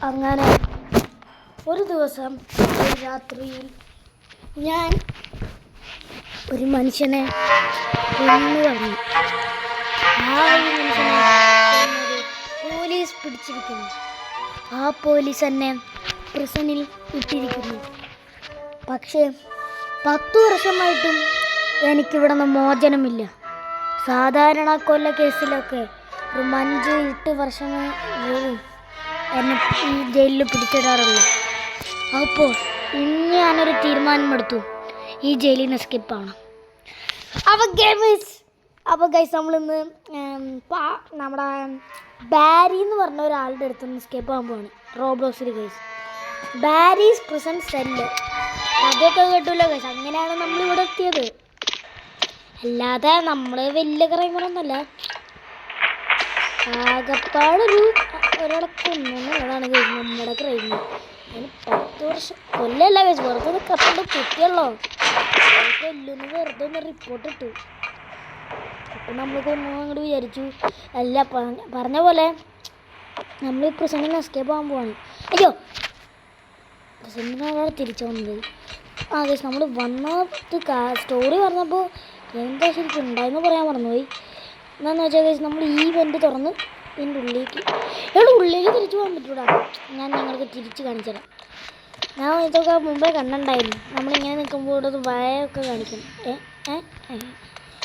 അങ്ങനെ ഒരു ദിവസം രാത്രിയിൽ ഞാൻ ഒരു മനുഷ്യനെ കൊന്നു കളഞ്ഞു. ആ ഒരു മനുഷ്യനെ പോലീസ് പിടിച്ചിരിക്കുന്നു. ആ പോലീസ് എന്നെ പ്രിസണിൽ ഇട്ടിരിക്കുന്നു. പക്ഷേ 10 വർഷമായിട്ടും എനിക്കിവിടെ നിന്ന് മോചനമില്ല. സാധാരണ കൊല്ല കേസിലൊക്കെ ഒരു 5-8 വർഷം എന്നെ ഈ ജയിലിൽ പിടിച്ചിടാറുള്ളൂ. അപ്പോൾ ഇന്ന് ഞാനൊരു തീരുമാനമെടുത്തു, ഈ ജയിലിൽ നിന്ന് എസ്കേപ്പ് ആവണം. അപ്പോൾ ഗൈസ് നമ്മളിന്ന് നമ്മുടെ ബാരി എന്ന് പറഞ്ഞ ഒരാളുടെ അടുത്ത് നിന്ന് എസ്കേപ്പ് ആകാൻ പോവാണ്. റോബ്ലോക്സിൽ ഗൈസ്, ബാരീസ് പ്രിസൺ സെല്ല്. അതൊക്കെ കേട്ടില്ല ഗൈസ്. അങ്ങനെയാണ് നമ്മളിവിടെ എത്തിയത്. അല്ലാതെ നമ്മൾ വലിയ ക്രൈമറൊന്നുമല്ല. ആകപ്പാടൊരു ഒരാളെ കൊന്നുള്ളതാണ് ഗൈസ് നമ്മുടെ ക്രൈം. അതിന് 10 വർഷം കൊല്ലല്ല ഗൈസ്, വെറുതെ കപ്പണ്ട് കുത്തിയല്ലോ. കൊല്ലുന്ന് വെറുതെ ഒന്ന് റിപ്പോർട്ട് ഇട്ടു. അപ്പം നമ്മൾ കൊന്നു അങ്ങോട്ട് വിചാരിച്ചു. അല്ല, പറഞ്ഞ പോലെ നമ്മൾ ഈ പ്രസന്റിൽ എസ്കേപ്പ് ആകാൻ പോവാണ്. അയ്യോ, പ്രസന്റിനാണ് തിരിച്ചു വന്നത്. ഗൈസ് നമ്മൾ വന്നത് സ്റ്റോറി പറഞ്ഞപ്പോൾ എന്താ ശരിക്കും ഉണ്ടായെന്ന് പറയാൻ മറന്നുപോയി. എന്താണെന്ന് വെച്ചാൽ ഗൈസ് നമ്മൾ ഈ വെൻ്റ് തുറന്ന് ഇതിൻ്റെ ഉള്ളിലേക്ക് ഉള്ളിലേക്ക് തിരിച്ചു പോകാൻ പറ്റൂടാ. ഞാൻ നിങ്ങൾക്ക് തിരിച്ച് കാണിച്ചു തരാം. ഞാൻ ഇതൊക്കെ മുമ്പേ കണ്ടിട്ടുണ്ടായിരുന്നു. നമ്മളിങ്ങനെ നിൽക്കുമ്പോൾ ഇവിടെ വയൊക്കെ കാണിക്കും.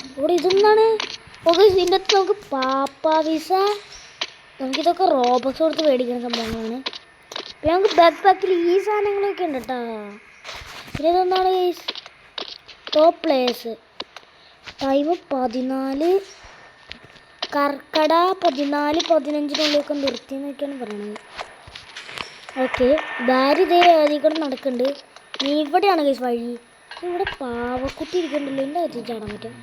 ഇവിടെ ഇതെന്താണ്? ഓക്കെ, ഇതിൻ്റെ അകത്ത് നമുക്ക് പാപ്പാവിസ, നമുക്കിതൊക്കെ റോബക്സ് കൊടുത്ത് മേടിക്കുന്ന സംഭവങ്ങളാണ്. പിന്നെ നമുക്ക് ബാക്ക് പാക്കിൽ ഈ സാധനങ്ങളൊക്കെ ഉണ്ട് കേട്ടോ. പിന്നെ ഇതെന്താണ് ഗൈസ്? Top players. ടൈം 14 കർക്കട 14-15 നിർത്തി എന്നൊക്കെയാണ് പറയണത്. ഓക്കെ, ബാരി ഇതേ അതിൽ കൂടെ നടക്കുന്നുണ്ട്. നീ ഇവിടെയാണ് ഗൈസ് വഴി. ഇവിടെ പാവക്കുട്ടി ഇരിക്കണ്ടല്ലോ, എൻ്റെ അകത്ത് ചാടാൻ പറ്റും.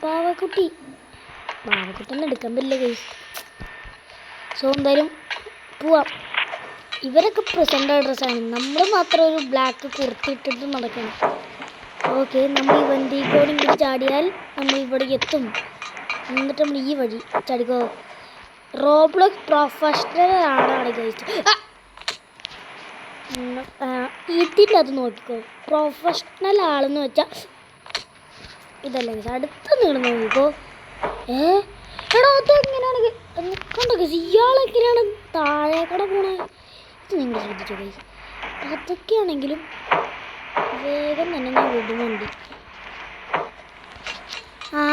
പാവക്കുട്ടൊന്നും എടുക്കാൻ പറ്റില്ല ഗൈസ്. സോ എന്തായാലും പോവാം. ഇവരൊക്കെ പ്രസൻ്റ് ഡ്രസ്സാണ്, നമ്മൾ മാത്രം ഒരു ബ്ലാക്ക് കുർത്തിയിട്ടിട്ട് നടക്കണം. ഓക്കെ, നമ്മൾ ഈ വണ്ടി കൂടെ ഇങ്ങോട്ട് ചാടിയാൽ നമ്മൾ ഇവിടെ എത്തും. എന്നിട്ട് നമ്മൾ ഈ വഴി ചാടിക്കോ. റോബ്ലോക്സ് പ്രൊഫഷണൽ ആണ് ഗൈസ്. ഇതിൻ്റെ അത് നോക്കിക്കോ, പ്രൊഫഷണൽ ആളെന്ന് വെച്ചാൽ ഇതല്ല ഗൈസ്. അടുത്ത് നീളം നോക്കിക്കോ. എടാ അതെങ്ങനെയാണ് കണ്ടോ ഗൈസ്? ഇയാളെങ്ങനെയാണ് താഴേക്കട പോണേ? ഇത് നിങ്ങൾ ശ്രദ്ധിച്ചോ ഗൈസ്. അതൊക്കെയാണെങ്കിലും വേഗം തന്നെ ഞാൻ വിടുന്നുണ്ട്.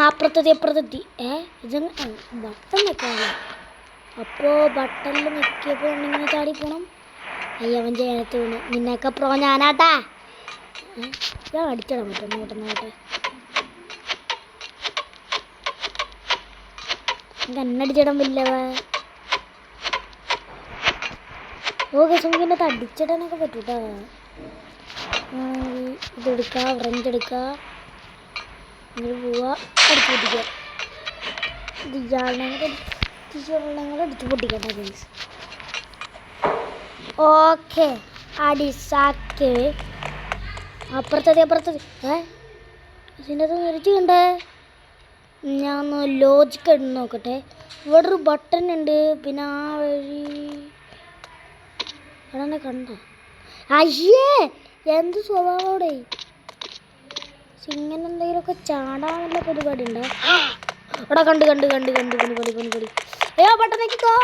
അപ്പുറത്തെത്തി. ഇത് ബട്ടൺ വെക്കാമല്ലോ. അപ്പോൾ ബട്ടണിൽ നിൽക്കിയപ്പോൾ ഇങ്ങനെ ചാടി പോകണം. അവൻ ചെയ്യാനത്ത് വീണ്. നിന്നൊക്കെ പ്രോ ഞാനാട്ടാ. ഞാൻ അടിച്ചിടാൻ പറ്റും. നോട്ടെ കണ്ണടിച്ചിടാൻ പറ്റില്ലവ. ഓക്കെ, സുഖിൻ്റെ അടിച്ചിടാനൊക്കെ പറ്റൂട്ടാ. ഇതെടുക്കുക, ഫ്രഞ്ച് എടുക്കുക, ഇങ്ങനെ പോവുക, അടിച്ചു പൊട്ടിക്കുക. ഇത് അടിച്ചു പൊട്ടിക്കട്ടെ ഗൈസ്. ഓക്കെ, അടിസാക്ക്. അപ്പുറത്തത് ഇതിൻ്റെ അത് നിരച്ച് കണ്ടേ. ഞാൻ ഒന്ന് ലോജിക്ക് എടുത്ത് നോക്കട്ടെ. ഇവിടെ ഒരു ബട്ടൺ ഉണ്ട്. പിന്നെ ആ വഴി അവിടെ കണ്ട. അയ്യേ, എന്ത് സ്വഭാവോടെ ഇങ്ങനെ എന്തെങ്കിലുമൊക്കെ ചാടാനുള്ള പരിപാടി ഉണ്ടോ? അവിടെ കണ്ട് പണി. അയ്യോ, ബട്ടൺ നോക്കിക്കോ.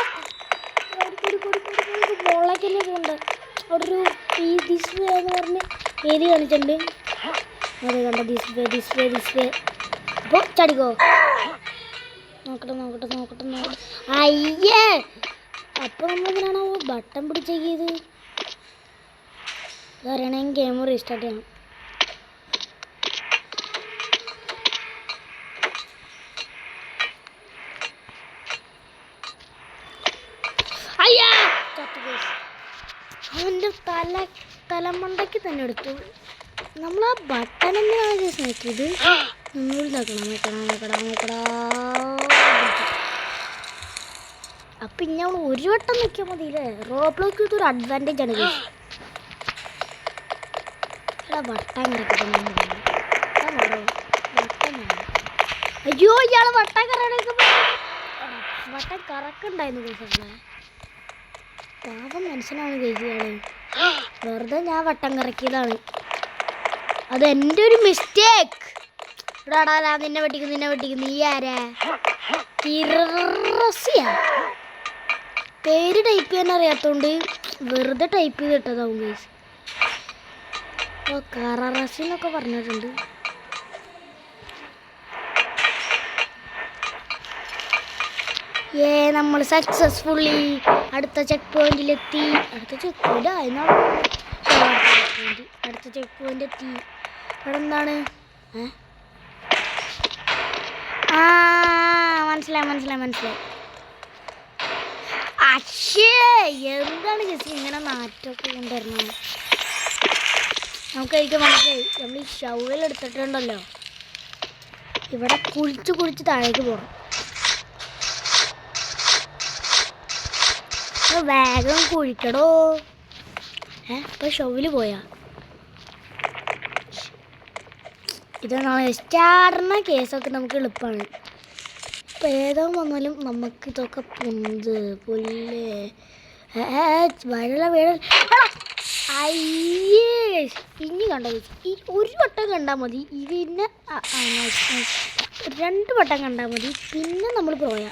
മുളയ്ക്കല്ലേ ഉണ്ട്. അവിടെ ഒരു ഈ ഡിസ്പ്ലേ എന്ന് പറഞ്ഞ് എഴുതി കാണിച്ചിട്ടുണ്ട്. അതെ കണ്ട, ഡിസ്പ്ലേ. അപ്പോൾ ചാടിക്കോ. നോക്കട്ടെ. അയ്യേ, അപ്പോൾ നമ്മളിങ്ങനെയാണോ ബട്ടൺ പിടിച്ചേക്കിയത്? അതറിയണമെങ്കിൽ ഗെയിം റീസ്റ്റാർട്ട് ചെയ്യണം. അവൻ്റെ തലമണ്ടയ്ക്ക് തന്നെ എടുത്തു. നമ്മൾ ആ ബട്ടൺ തന്നെയാണ് നോക്കിയത്. നോക്കടാ. അപ്പം ഇനി അവൾ ഒരു വട്ടം നോക്കിയാൽ മതിയില്ലേ? റോബ്ലോക്സ് ഇതൊരു അഡ്വാൻറ്റേജ് ആണ്. വട്ടം അയ്യോ, ഇയാള് വട്ടം കറക്കണ്ടായിരുന്നു. പാവം മനുഷ്യനാണ് കഴിക്കുകയാണ്. വെറുതെ ഞാൻ വട്ടം കറക്കിയതാണ്. അത് എൻ്റെ ഒരു മിസ്റ്റേക്ക്. ഇടാടാ നിന്നെ വെട്ടിക്കും. നീ ആരാ? പേര് ടൈപ്പ് ചെയ്യാൻ അറിയാത്തോണ്ട് വെറുതെ ടൈപ്പ് ചെയ്തിട്ടതാവും ഗൈസ്. കററസി എന്നൊക്കെ പറഞ്ഞിട്ടുണ്ട്. നമ്മൾ സക്സസ്ഫുള്ളി അടുത്ത ചെക്ക് പോയിന്റിലെത്തി. അടുത്ത ചെക്ക് പോയിന്റ് എത്തി. അവിടെ എന്താണ്? മനസ്സിലായി. അശ്ശേ, എന്താണ് ജസ്റ്റ് ഇങ്ങനെ നാറ്റൊക്കെ കൊണ്ടുവരണം? നമുക്ക് മനസ്സിലായി. നമ്മൾ ഈ ഷവൽ എടുത്തിട്ടുണ്ടല്ലോ, ഇവിടെ കുഴിച്ച് താഴേക്ക് പോകണം. വേഗം കുഴിക്കടോ. ഇപ്പൊ ഷവല് പോയാ ഇതാണ് സ്റ്റാറിന കേസൊക്കെ നമുക്ക് എളുപ്പമാണ്. ഇപ്പം ഏതോ വന്നാലും നമുക്ക് ഇതൊക്കെ പുല്ല് അയ്യേ. ഇനി കണ്ടോ, ഈ ഒരു വട്ടം കണ്ടാൽ മതി. ഇതിനെ 2 വട്ടം കണ്ടാൽ മതി. പിന്നെ നമ്മൾ പോയാ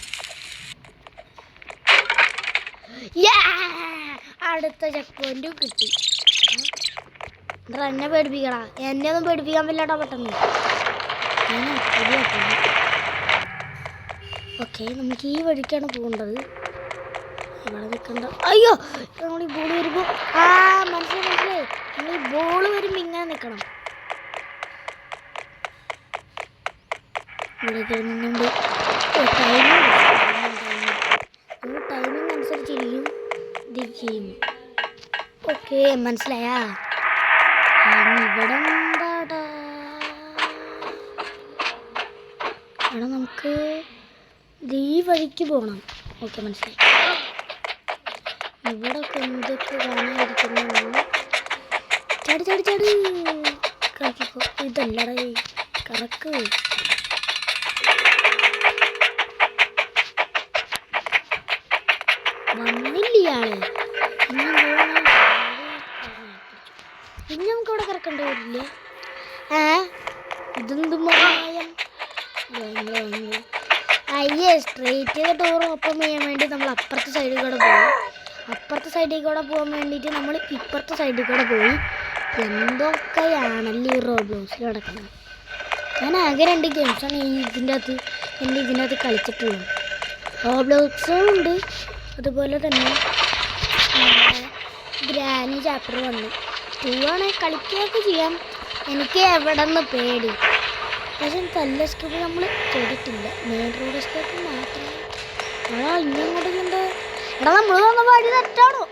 അടുത്ത ചെക്ക് പോയിന്റും കിട്ടി. എന്നെ പേടിപ്പിക്കടാ. എന്നെ ഒന്നും പേടിപ്പിക്കാൻ പറ്റില്ലാട്ടോ പെട്ടെന്ന്. ഓക്കെ, നമുക്ക് ഈ വഴിക്കാണ് പോകേണ്ടത്. ഇവിടെ നിൽക്കണ്ട. അയ്യോ, നമ്മൾ ഈ ബോൾ വരുമ്പോൾ മനസ്സിലായി. നമ്മൾ ഈ ബോൾ വരുമ്പോൾ ഇങ്ങനെ നിൽക്കണം. ഇവിടെ നിന്നുണ്ട് ടൈമിംഗ് അനുസരിച്ചിരിക്കും ഇത് ചെയ്യും. ഓക്കെ, മനസ്സിലായാ? ഇവിടെ എന്താടാ? ഇവിടെ നമുക്ക് ഈ വഴിക്ക് പോകണം. ഓക്കെ, മനസ്സിലായി. ഇവിടെ എന്തൊക്കെ കാണാതിരിക്കുന്നു. ചാടി കറക്കിക്കോ. ഇതല്ലടേ, കറക്ക്. വന്നില്ലയാള്. ഇനി നമുക്ക് ഇവിടെ കറക്കേണ്ടി വരില്ലേ? ഇതെന്തും അയ്യേ, സ്ട്രേറ്റ് ചെയ്ത ഡോർ ഓപ്പൺ ചെയ്യാൻ വേണ്ടി നമ്മൾ അപ്പുറത്തെ സൈഡിൽ കൂടെ പോയി. അപ്പുറത്തെ സൈഡിൽ കൂടെ പോകാൻ വേണ്ടിയിട്ട് നമ്മൾ ഇപ്പുറത്തെ സൈഡിൽ കൂടെ പോയി. എന്തൊക്കെയാണല്ലോ ഈ റോബ്ലോക്സിൽ നടക്കുന്നത്. ഞാൻ ആകെ 2 ഗെയിംസാണ് ഇതിൻ്റെ അകത്ത് കളിച്ചിട്ടുള്ളത്. റോബ്ലോക്സും ഉണ്ട്, അതുപോലെ തന്നെ ഗ്രാനി ചാപ്റ്റർ 1, 2 ആണ്. കളിക്കുകയൊക്കെ ചെയ്യാം. എനിക്ക് എവിടെ നിന്ന് പേടി. പക്ഷെ കല്ല് എസ്കേപ്പ് നമ്മൾ ചെയ്തിട്ടില്ല. മെയിൻ റോഡ് എസ്കേപ്പ് മാത്രമേ. ഇങ്ങോട്ടേക്കുണ്ട്. നമ്മൾ വന്ന വഴി തെറ്റാണോ?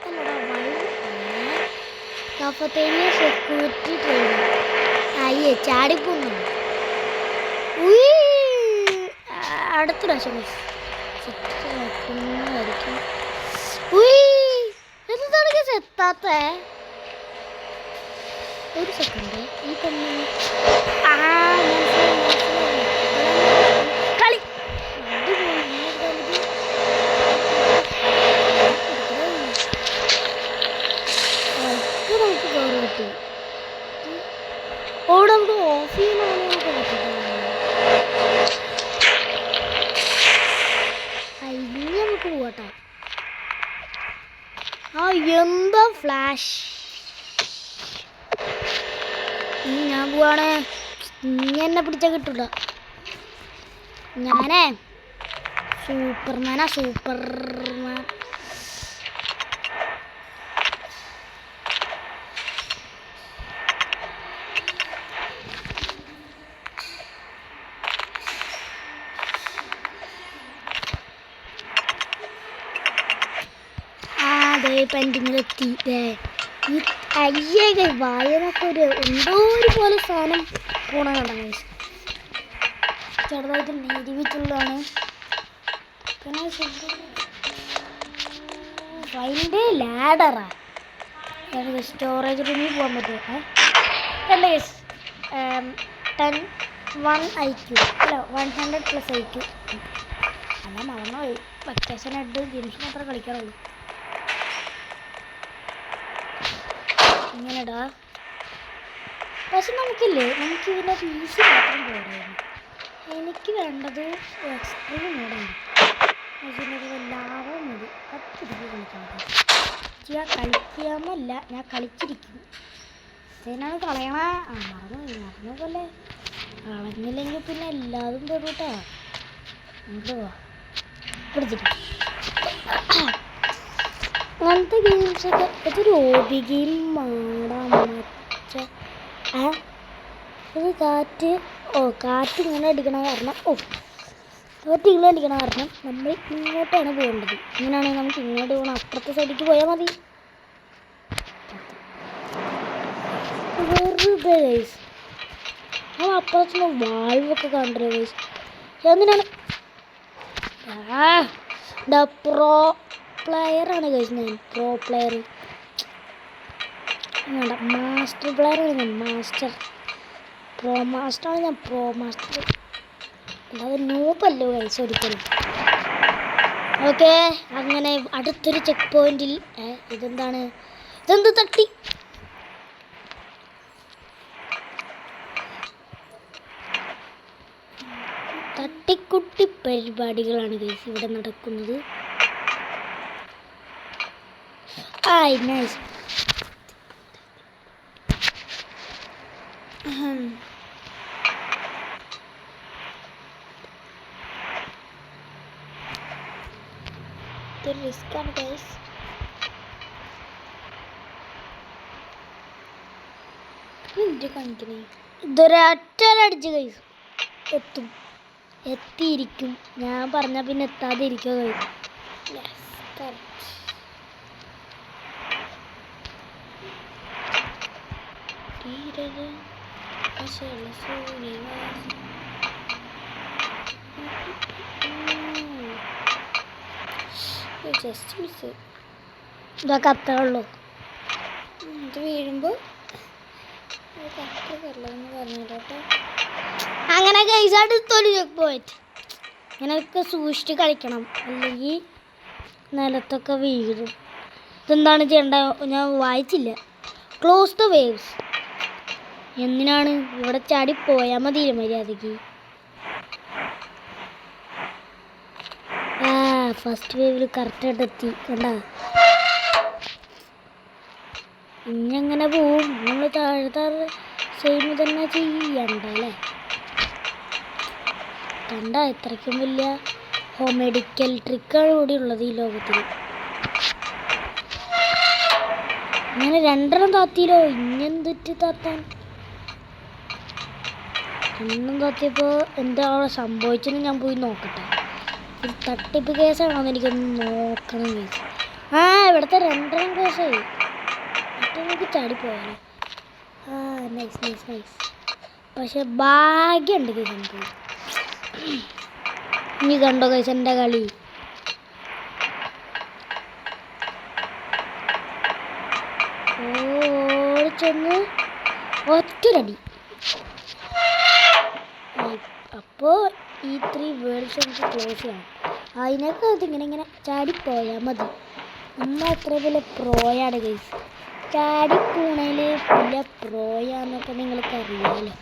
കാഫത്തേരിയ സെക്യൂരിറ്റി ട്രെയിൻ. അയ്യേ, ചാടിപ്പോന്നു. അടുത്ത പ്രാവശ്യം എത്താത്ത ഒരു സെക്കൻഡ്. ഈ പെണ്ണ് കളി നമുക്ക് കയറി കിട്ടും. ഓടെ നമുക്ക് ഓഫ് ചെയ്യാനാണ് ഇനി നമുക്ക് പോകട്ടെ. എന്താ ഫ്ലാഷ്. ഞാൻ പോവാണ്. ഇനി എന്നെ പിടിച്ചാൽ കിട്ടൂല. ഞാനേ സൂപ്പർമാനാ. പെൻഡിങ്ങിലെത്തി. ഈ അയ്യേ വായനൊക്കെ എന്തോ ഒരു പോലെ സാധനം പോണ കണ്ട ചെറുതായിട്ട് നീതിവിച്ചുള്ളതാണ്. പിന്നെ ഫൈൻഡ് ലാഡറാ. സ്റ്റോറേജ് റൂമിൽ പോകാൻ പറ്റുമോ? കണ്ട കേസ് 1 IQ അല്ല 100+ IQ. എന്നാൽ മറന്നുപോയി. വെക്കേഷൻ ആയിട്ട് ഗെയിംസ് മാത്രമേ കളിക്കാറുള്ളൂ. ഇങ്ങനെടാ. പക്ഷെ നമുക്കില്ലേ, നമുക്ക് ഇതിൻ്റെ പീസ് മാത്രം പോരായിരുന്നു. എനിക്ക് വേണ്ടത് എക്സ്ട്രീം മോഡാണ്. ഇതിനൊരു ലാഭം മതി. അത്തിരിക്ക് കളിക്കാൻ ഞാൻ കളിക്കാമല്ല, ഞാൻ കളിച്ചിരിക്കും. ഇതിനാണ് കളയണ. മറന്നല്ലേ. കളഞ്ഞില്ലെങ്കിൽ പിന്നെ എല്ലാതും പെടൂട്ടാ. എന്തുവാ പിടിച്ചിട്ട് അങ്ങനത്തെ ഗെയിംസൊക്കെ. ഇതൊരു ഹോബി ഗെയിം മാടാൻ മച്ച. ഇത് കാറ്റ് കാറ്റ് ഇങ്ങനെ അടിക്കണ കാരണം കാറ്റ് ഇങ്ങനെ അടിക്കണ കാരണം നമ്മൾ ഇങ്ങോട്ടാണ് പോകേണ്ടത്. ഇങ്ങനെയാണെങ്കിൽ നമുക്ക് ഇങ്ങോട്ട് പോകണം. അപ്പുറത്തെ സൈഡിലേക്ക് പോയാൽ മതി. വെറുതെ ഗൈസ് ആ അപ്പുറത്തുനിന്ന് വാൾവൊക്കെ കണ്ടോ ഗൈസ്. എന്തിനാണ് പ്രോ പ്ലെയറാണ് ഗൈസ്. ഞാൻ പ്രോ പ്ലെയർ വേണ്ട, മാസ്റ്റർ പ്ലെയറാണ് ഞാൻ. പ്രോ മാസ്റ്ററാണ് ഞാൻ. പ്രോ മാസ്റ്റർ അല്ലാതെ നൂപ്പല്ലോ ഗൈസ് ഒരിക്കലും. ഓക്കെ, അങ്ങനെ അടുത്തൊരു ചെക്ക് പോയിന്റിൽ ഇതെന്താണ്? ഇതെന്ത് തട്ടി? തട്ടിക്കുട്ടി പരിപാടികളാണ് ഗൈസ് ഇവിടെ നടക്കുന്നത്. നൈസ്. ഇതൊരു റിസ്ക്കാണ് ഗൈസ്. ഇതൊരൊറ്റടിച്ച് ഗൈസ് എത്തിയിരിക്കും. ഞാൻ പറഞ്ഞാൽ പിന്നെ എത്താതെ ഇരിക്കുക ഗൈസ്. Just miss. ഇതൊക്കെ അത്രേ ഉള്ളൂ. ഇത് വീഴുമ്പോൾ അങ്ങനെ ഗൈസ് അടുത്തൊരു ചെക്ക് പോയിന്റ്. ഇങ്ങനെയൊക്കെ സൂക്ഷിച്ച് കളിക്കണം, അല്ലെങ്കിൽ നിലത്തൊക്കെ വീഴും. ഇതെന്താണ് ചെയ്യേണ്ടത്? ഞാൻ വായിച്ചില്ല. Close the waves. എന്തിനാണ്? ഇവിടെ ചാടി പോയാൽ മതി മര്യാദയ്ക്ക്. ഫസ്റ്റ് വേവിൽ കറക്റ്റായിട്ട് എത്തി. കണ്ട ഇനിങ്ങനെ പോവും. നമ്മൾ താഴത്തെ സെയിം തന്നെ ചെയ്യണ്ടല്ലേ. കണ്ട ഇത്രയ്ക്കും വലിയ മെഡിക്കൽ ട്രിക്കാണ് കൂടി ഉള്ളത് ഈ ലോകത്തിൽ. ഇങ്ങനെ രണ്ടെണ്ണം താത്തിയില്ലോ. ഇനിയെന്തിട്ട് താത്താൻ? രണ്ടെണ്ണം താത്തിയപ്പോൾ എന്താ അവിടെ സംഭവിച്ചെന്ന് ഞാൻ പോയി നോക്കട്ടെ. ഇത് തട്ടിപ്പ് കേസാണോന്ന് എനിക്കൊന്ന് നോക്കണം ചോദിച്ചു. ഇവിടുത്തെ രണ്ടെണ്ണം കേസായി. നമുക്ക് ചാടിപ്പോയാലോ. Nice nice nice. പക്ഷെ ഭാഗ്യമുണ്ട് കേസ് നമുക്ക്. ഇനി കണ്ടോ കേസ് എൻ്റെ കളി. ഓടിച്ചൊന്ന് ഒറ്റരടി. അപ്പോൾ ഈ 3 വേൾഡ്സ് നമുക്ക് ക്ലോസ് ചെയ്യാം. അതിനൊക്കെ ഇങ്ങനെ ചാടിപ്പോയാൽ മതി. നമ്മൾ അത്ര വലിയ പ്രോയാണ് കേസ്. ചാടിപ്പൂണയിൽ വലിയ പ്രോയാന്നൊക്കെ നിങ്ങൾക്ക് അറിയാമല്ലോ.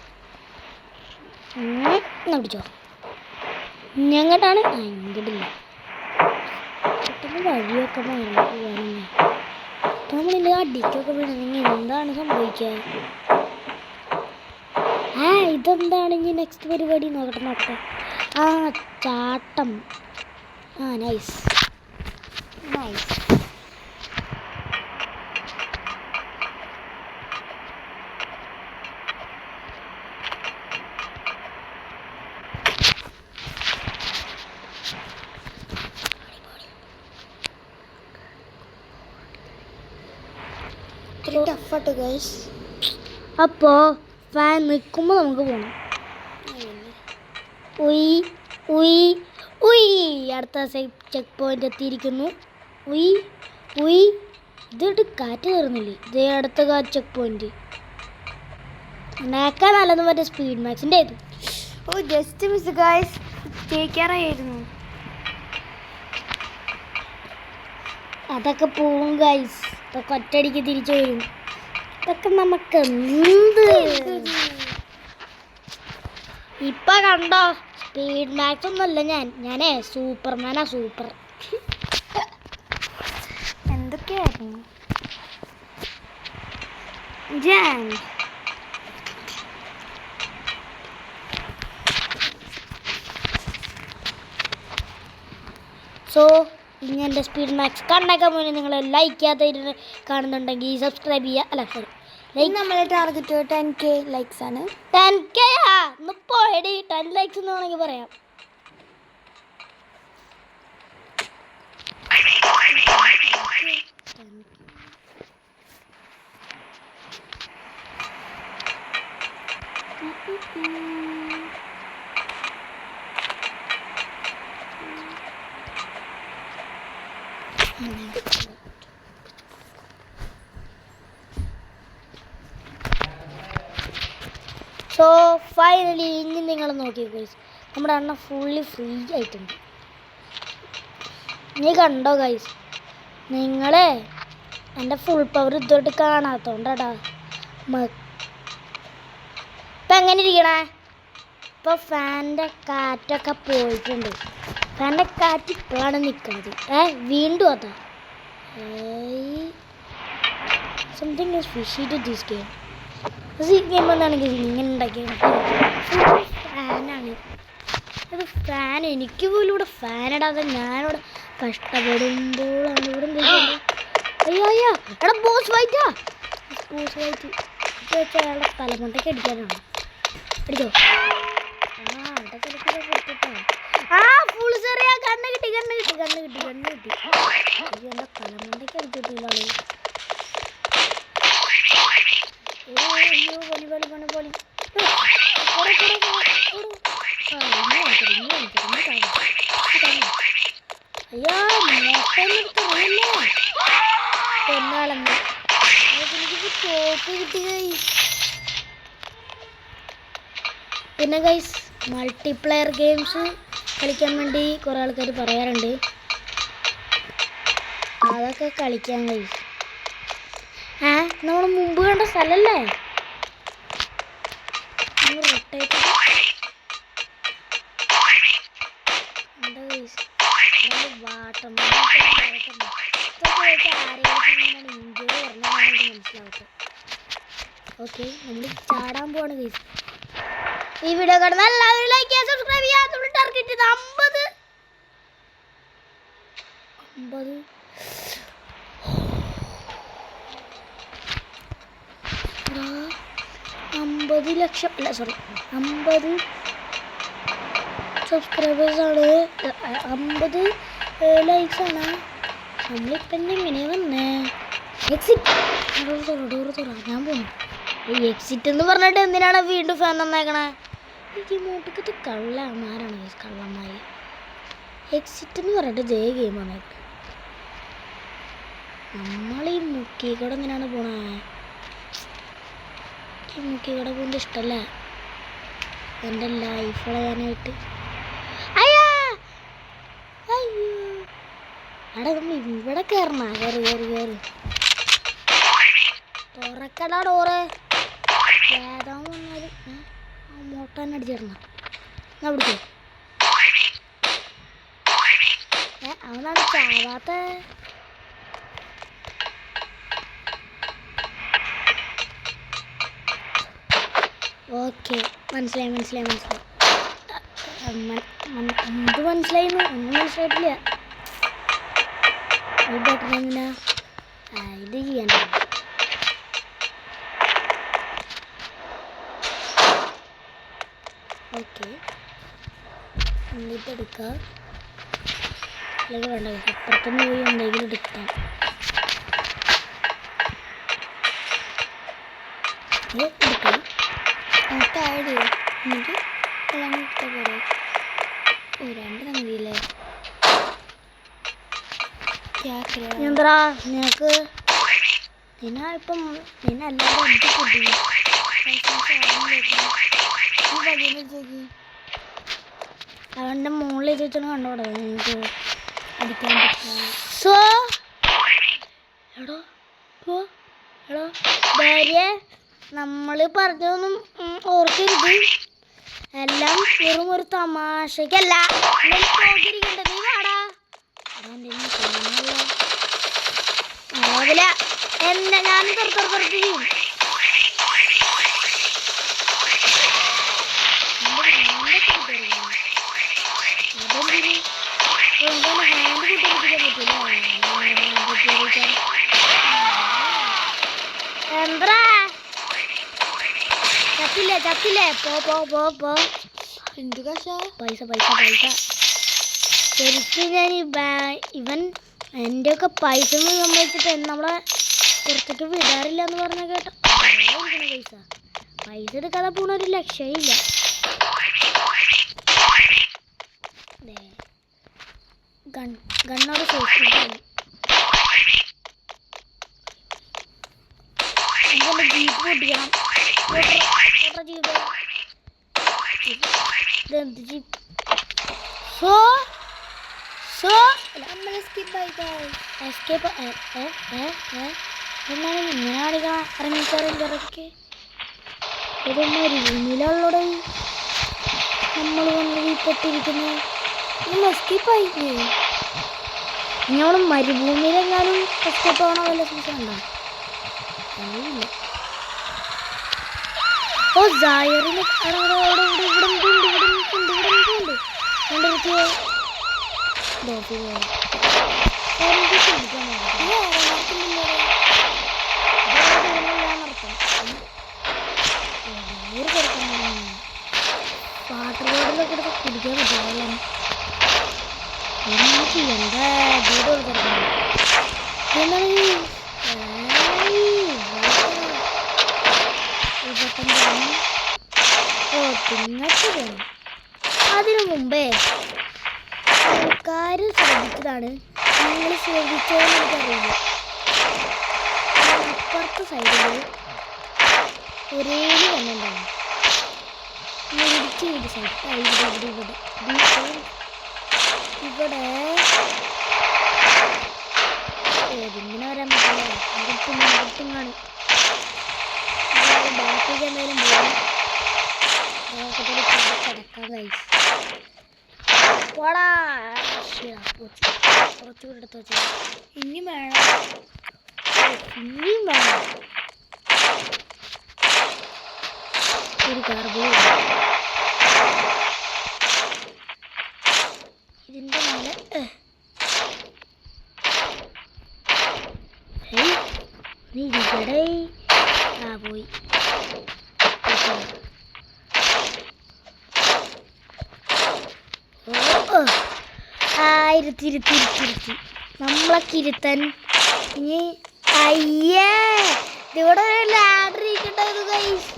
പിടിച്ചോ. ഞങ്ങട്ടാണ് ഇങ്ങോട്ടില്ല. പെട്ടെന്ന് വഴിയൊക്കെ മാറി പോകണമെങ്കിൽ നമ്മളില്ല അടിക്കൊക്കെ വീണെങ്കിൽ എന്താണ് സംഭവിക്കുക? ഇതെന്താണ് ഇനി നെക്സ്റ്റ് പരിപാടി? നോക്കട്ടെ. ചാട്ടം. Nice nice. ടഫായിട്ട് ഗൈസ്. അപ്പോൾ ഫാൻ നിൽക്കുമ്പോൾ നമുക്ക് പോകണം. അടുത്ത ചെക്ക് പോയിന്റ് എത്തിയിരിക്കുന്നു. ഇതിട്ട് കാറ്റ് കയറുന്നില്ലേ? ഇതേ അടുത്ത ചെക്ക് പോയിന്റ്. നേക്കാൻ നല്ലത് മറ്റേ സ്പീഡ് മാക്സിൻ്റെ ആയിരുന്നു. Just miss guys. ജയിക്കാറായിരുന്നു. അതൊക്കെ പോവും ഗൈസ്. അതൊക്കെ ഒറ്റയടിക്ക് തിരിച്ചു വരും. ഇതൊക്കെ നമുക്ക് എന്ത് ഇപ്പൊ കണ്ടോ? സ്പീഡ് മാക്സ് ഒന്നുമല്ല ഞാനേ സൂപ്പർമാനാ സൂപ്പർ. എന്തൊക്കെയായിരുന്നു ഞാൻ സോ ഇനി എൻ്റെ സ്പീഡ് മാക്സ് കണ്ടേക്കാൻ മുന്നേ നിങ്ങൾ ലൈക്ക് ചെയ്യാത്ത കാണുന്നുണ്ടെങ്കിൽ സബ്സ്ക്രൈബ് ചെയ്യുക. അല്ല സോറി, ലൈക്ക് നമ്മളെ ടാർഗറ്റ് 10K ലൈക്സ് ആണ്. 10K ഒന്ന് പോയടി. 10 ലൈക്സ് എന്ന് വേണമെങ്കിൽ പറയാം. സോ ഫൈനലി ഇനി നിങ്ങൾ നോക്കി ഗൈസ്, നമ്മുടെ അണ്ണ ഫുള്ളി ഫ്രീ ആയിട്ടുണ്ട്. നീ കണ്ടോ ഗൈസ്? നിങ്ങളെ എൻ്റെ ഫുൾ പവർ ഇതോട്ട് കാണാത്തോണ്ടാടാ. ഇപ്പം എങ്ങനെ ഇരിക്കണേ? ഇപ്പോൾ ഫാനിൻ്റെ കാറ്റൊക്കെ പോയിട്ടുണ്ട്. ഫാനിൻ്റെ കാറ്റ് ഇപ്പോഴാണ് നിൽക്കുന്നത്. വീണ്ടും അതാ. Something is fishy to this game. ഈ ഗെയിം എന്താണെങ്കിൽ ഇങ്ങനെ ഉണ്ടാക്കിയാണ്. ഫാനാണ് അത്. ഫാൻ എനിക്ക് പോലും ഇവിടെ ഫാൻ ഇടാതെ ഞാനിവിടെ കഷ്ടപ്പെടുമ്പോഴാണ് ഇവിടെ എന്തെങ്കിലും. അയ്യോ അയ്യോ എടാ ബോസ് ഫൈറ്റാ. ബോസ് ഫൈറ്റ് വെച്ചാൽ അയാളുടെ തലമുണ്ടയ്ക്ക് അടിക്കാനാണ്. അടിക്കോ? അവിടെ കൊടുത്തിട്ടോ. ഫുൾ ചെറിയ കണ്ണ് കിട്ടി. അയ്യോ എൻ്റെ തലമുണ്ടയ്ക്ക് അടിച്ചിട്ടില്ല. അയ്യോ പൊളി. അയ്യോ എന്നാളെന്ന് എനിക്ക് തോപ്പ് കിട്ടി ഗൈസ്. പിന്നെ ഗൈസ് മൾട്ടിപ്ലെയർ ഗെയിംസ് കളിക്കാൻ വേണ്ടി കുറേ ആൾക്കാർ പറയാറുണ്ട്. അതൊക്കെ കളിക്കാൻ ഗൈസ്. നമ്മൾ മുമ്പ് കണ്ട സ്ഥലല്ലേ? ഓക്കെ നമ്മൾ ചാടാൻ പോവാണ് ഗൈസ്. ഈ വീഡിയോ കാണുന്ന എല്ലാവരും ലൈക്ക് ചെയ്യുക, സബ്സ്ക്രൈബ് ചെയ്യുക. നമ്മൾ ടാർഗറ്റ് 50 ലക്ഷം അല്ല സോറി 50 സബ്സ്ക്രൈബേഴ്സാണ്. 50 ലൈക്സ് ആണ്. നമ്മളിപ്പം എങ്ങനെയാ വന്നേ? എക്സിറ്റ് ഡോറ് തുറ. ഞാൻ പോന്നു. ഈ എക്സിറ്റ് എന്ന് പറഞ്ഞിട്ട് എന്തിനാണ് വീണ്ടും ഫാൻ തന്നേക്കണേ? ഈ മോട്ടിക്കത്ത് കള്ളന്മാരാണ് കള്ളന്മാർ. എക്സിറ്റ് എന്ന് പറഞ്ഞിട്ട് ജയ ഗെയിം വന്നേക്ക്. നമ്മൾ ഈ മുക്കിക്കട എന്തിനാണ് പോണേ? ഈ മുക്കിക്കട പോകുന്നത് ഇഷ്ടമല്ല. എൻ്റെ ലൈഫ് കളയാനായിട്ട്. അയ്യോ എടാ നമ്മൾ ഇവിടെ കയറണ. കയറി തുറക്കടാ ഡോറ്. ഏതാ വന്നാലും മോട്ടാൻ അടിച്ചിടണം. എന്നാ പിടിക്കോ? അവനാണ് ചാവാത്ത. ഓക്കെ മനസ്സിലായി. എന്ത് മനസ്സിലായിന്ന് ഒന്നും മനസ്സിലായിട്ടില്ല. എന്തിനാ ഇത് ചെയ്യാൻ? ഓക്കെ എന്നിട്ട് എടുക്കാം. അല്ലെങ്കിൽ വേണ്ട അപ്പുറത്തുനിന്ന് പോയി എന്തെങ്കിലും എടുക്കാം. എടുക്കാം. നമുക്ക് ആഡ് ചെയ്യാം. എന്നിട്ട് എല്ലാം ഇഷ്ടം പോലെ 2 മതിയില്ലേ? എന്താ നിനക്ക് ഇപ്പം നിന്നെല്ലാവരും അവൻ്റെ മുകളിൽ ഇത് വെച്ചാണ് കണ്ടോടെ എനിക്ക് അടിക്കാൻ പറ്റില്ല. സോ എടോ ഹലോ ഭാര്യ, നമ്മൾ പറഞ്ഞതൊന്നും ഓർക്കരുത്. എല്ലാം വെറും ഒരു തമാശക്കല്ല. നീ വാടാ. എന്നെ ഞാൻ പുറത്ത് ചെയ്യും. എന്താ ചത്തില്ലേ പോ. എന്ത് കാശ? പൈസ ശരിക്കും ഞാൻ ഇവൻ എൻ്റെ ഒക്കെ പൈസ സംബന്ധിച്ചിട്ട് നമ്മളെ പുറത്തേക്ക് വിടാറില്ല എന്ന് പറഞ്ഞ കേട്ടോ. പൈസ എടുക്കാതെ പോണ ഒരു ലക്ഷ്യമില്ല. ഗണ്ണോട് സൂക്ഷിക്കണം. ജീപ്പ് പൊട്ടിക്കണം. ജീപ്പ് ഇതെന്ത് ജീപ്പ്? എസ്കേപ്പ് എന്നാണ് ഇങ്ങനെ അടിക്കണം. ഇറങ്ങിക്കറൊക്കെ ഇതൊന്നും റൂമിലുള്ളൂടെ നമ്മൾ വന്ന് വീട്ടിട്ടിരിക്കുന്നത്. എസ്കേപ്പായി നമ്മൾ മരുഭൂമിയിലെങ്ങാനും എസ്കേപ്പ് ആവണ വല്ല സീസൺ ഉണ്ടോ? അറിയില്ല. ഓ ജായറിന് ഇവിടെ വാട്ടർ ബോട്ടിലൊക്കെ എടുത്ത് കുടിക്കാൻ പറ്റില്ല. എന്താ വീട് അതിനു മുമ്പേ ആൾക്കാർ ശ്രദ്ധിച്ചതാണ്. നിങ്ങൾ ശ്രദ്ധിച്ചോന്ന് എനിക്കറിയില്ല. അപ്പുറത്തെ സൈഡിൽ ഒരേ വന്നിട്ടുണ്ടാവും. ഇടിച്ച് സൈഡ് ഇവിടെ ഇങ്ങനെ വരാൻ പറ്റില്ല. അടുത്തുങ്ങാണ് ബാക്കിലേക്ക് എന്തായാലും പോകാം. കിടക്കാൻ കഴിച്ചു. കുറച്ചുകൂടെ എടുത്ത് വെച്ചാൽ ഇനിയും വേണം. ഒരു കാർബോ ഇതിൻ്റെ മേലെ നീ ഇരിക്കടേ. പോയി ഇരുത്തി നമ്മളൊക്കെ ഇരുത്തൻ. ഇനി അയ്യേ ഇവിടെ ലാഡർ ഇരിക്കണ്ടത് ഗൈസ്.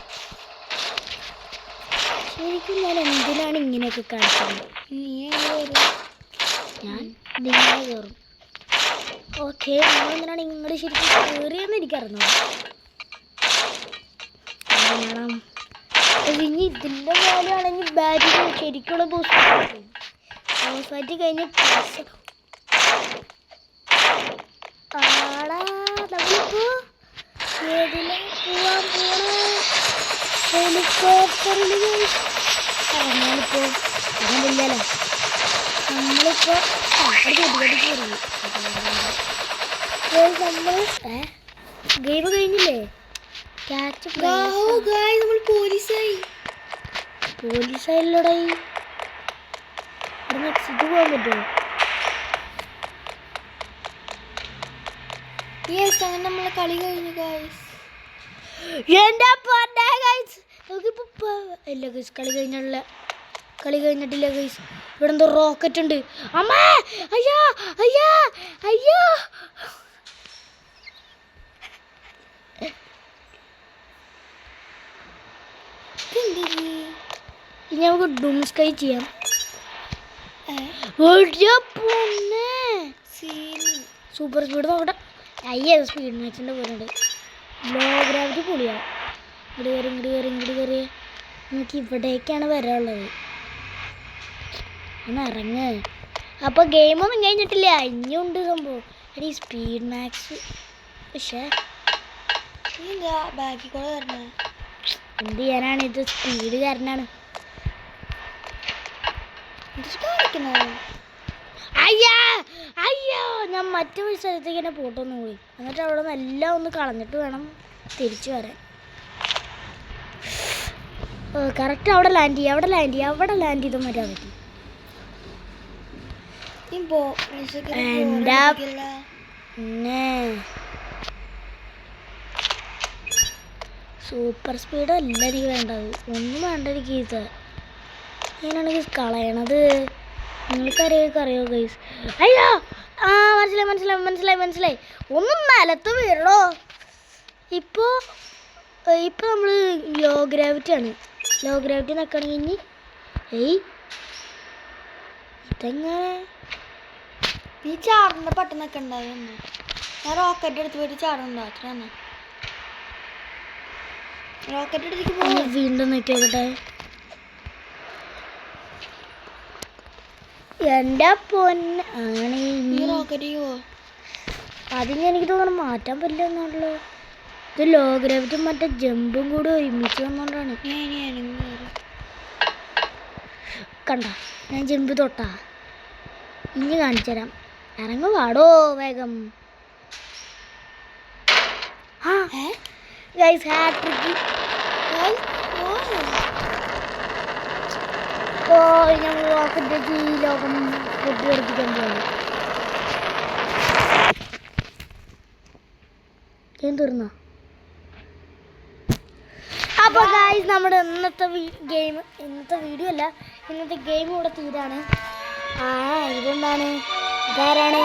ശരിക്കും ഞാൻ എന്തിനാണ് ഇങ്ങനെയൊക്കെ കാണിച്ചത്? ഞാൻ നിങ്ങളെ കയറും. ഓക്കെ, നിങ്ങളെന്തിനാണ് നിങ്ങൾ ശരിക്കും കയറിയെന്ന് എനിക്കറിഞ്ഞു. ഇനി ഇതിൻ്റെ പോലെയാണെങ്കിൽ ബാറ്റിൽ ശരിക്കുള്ള ബൂസ്റ്റ് ഫൈറ്റ് കഴിഞ്ഞ് നമ്മളിപ്പോ ഏതിലും പോവാൻ പോണ ഹെലികോപ്റ്ററിൽ പറഞ്ഞാലിപ്പോ അറിയില്ലല്ലോ. നമ്മളിപ്പോ നമ്മൾ ഗെയിം കഴിഞ്ഞില്ലേ? നമ്മൾ പോലീസായില്ലോടെ. ഇവിടെ എക്സിറ്റ് പോകാൻ പറ്റുമോ? അങ്ങനെ നമ്മളെ കളി കഴിഞ്ഞു ഗൈസ്. എന്താ പറഞ്ഞേ ഗൈസ്? നമുക്കിപ്പോ ഇല്ല ഗൈസ്, കളി കഴിഞ്ഞിട്ടില്ല ഗൈസ്. ഇവിടെ എന്തോ റോക്കറ്റ് ഉണ്ട്. അമ്മേ അയ്യോ അയ്യോ അയ്യോ. ഇനി നമുക്ക് ഡൂം സ്കൈ ചെയ്യാം. സൂപ്പർ സ്പീഡ് നോക്കട്ടെ. അയ്യേ സ്പീഡ് മാച്ചിൻ്റെ പോലെ ലോ ഗ്രാവിറ്റി പൊളിയാ. ഇങ്ങോട്ട് കയറി നമുക്ക് ഇവിടേക്കാണ് വരാനുള്ളത്. ഒന്ന് ഇറങ്ങ്. അപ്പോൾ ഗെയിമൊന്നും കഴിഞ്ഞിട്ടില്ല, ഇനിയുണ്ട് സംഭവം. എടീ സ്പീഡ് മാക്സ്. പക്ഷേ നീ എന്താ ബാക്കിൽ കൂടെ വരണേ? എന്ത് ചെയ്യാനാണ്, ഇത് സ്പീഡ് കാരനാണ്. എന്തൊക്കെ കാണിക്കണേ? അയ്യാ അയ്യോ, ഞാൻ മറ്റൊരു സ്ഥലത്തേക്ക് തന്നെ പോട്ടൊന്നും പോയി. എന്നിട്ട് അവിടെ നിന്ന് എല്ലാം ഒന്ന് കളഞ്ഞിട്ട് വേണം തിരിച്ചു വരാൻ. കറക്റ്റ് അവിടെ ലാൻഡ് ചെയ്യും, അവിടെ ലാൻഡ് ചെയ്യും, അവിടെ ലാൻഡ് ചെയ്ത് മര്യാദ പറ്റി. നീ പോ എന്താ പിന്നെ സൂപ്പർ സ്പീഡ് അല്ല എനിക്ക് വേണ്ടത്, ഒന്നും വേണ്ട എനിക്ക്. ഇത് ഞാനാണ് ഗൈസ് കളയണത്. അറിയോ ഗൈസ്? അയ്യോ, ആ മനസ്സിലായി മനസ്സിലായി മനസ്സിലായി മനസ്സിലായി. ഒന്നും നിലത്ത് വീഴണോ? ഇപ്പോൾ നമ്മൾ ലോ ഗ്രാവിറ്റി ആണ്. ലോ ഗ്രാവിറ്റി നിൽക്കണമെങ്കിൽ ഇനി ഇതെങ്ങനെ നീ ചാടുന്ന പെട്ടെന്നൊക്കെ ഉണ്ടാവുന്ന. ഞാൻ റോക്കറ്റ് എടുത്ത് പോയിട്ട് ചാടുന്നുണ്ടോ? അത്ര തന്നെ. റോക്കറ്റ് എടുത്തേക്ക് പോകും. വീണ്ടും നോക്കി നോക്കട്ടെ. എൻ്റെ പൊന്ന് ആണ് നീ റോക്കറ്റ് പോ. അതിന് എനിക്ക് തോന്നുന്നു മാറ്റാൻ പറ്റില്ല എന്നാണല്ലോ. ഇത് ലോ ഗ്രാവിറ്റി മറ്റേ ജമ്പും കൂടി ഒരുമിച്ച് വന്നുകൊണ്ടാണ്. കണ്ട, ഞാൻ ജമ്പ് തൊട്ടാ. ഇനി കാണിച്ചു തരാം. ഇറങ്ങി വാടോ വേഗം. ആ ഗൈസ്, ഹാട്രിക്ക്. ഓ, ഞാൻ റോക്കറ്റ് ഈ ലോകം പൊട്ടിയെടുപ്പിക്കാൻ പോകുന്നു. ഞാൻ തീർന്നോ? അപ്പോൾ ഗൈസ്, നമ്മുടെ ഇന്നത്തെ വീഡിയോ അല്ല, ഇന്നത്തെ ഗെയിം ഇവിടെ തീരാണ്. ഇതെന്താണ്? ഇതാരാണ്?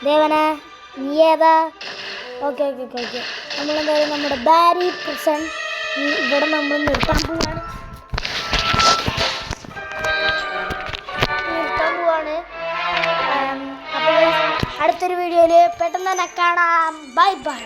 ദേവന, നീ ഏതാ? Okay okay okay okay. നമ്മളെന്തായാലും നമ്മുടെ ബാരി പ്രസൻ ഇവിടെ നമ്മൾ നിർത്താൻ പോവാണ്. അപ്പോൾ അടുത്തൊരു വീഡിയോയിൽ പെട്ടെന്ന് തന്നെ കാണാം. Bye bye.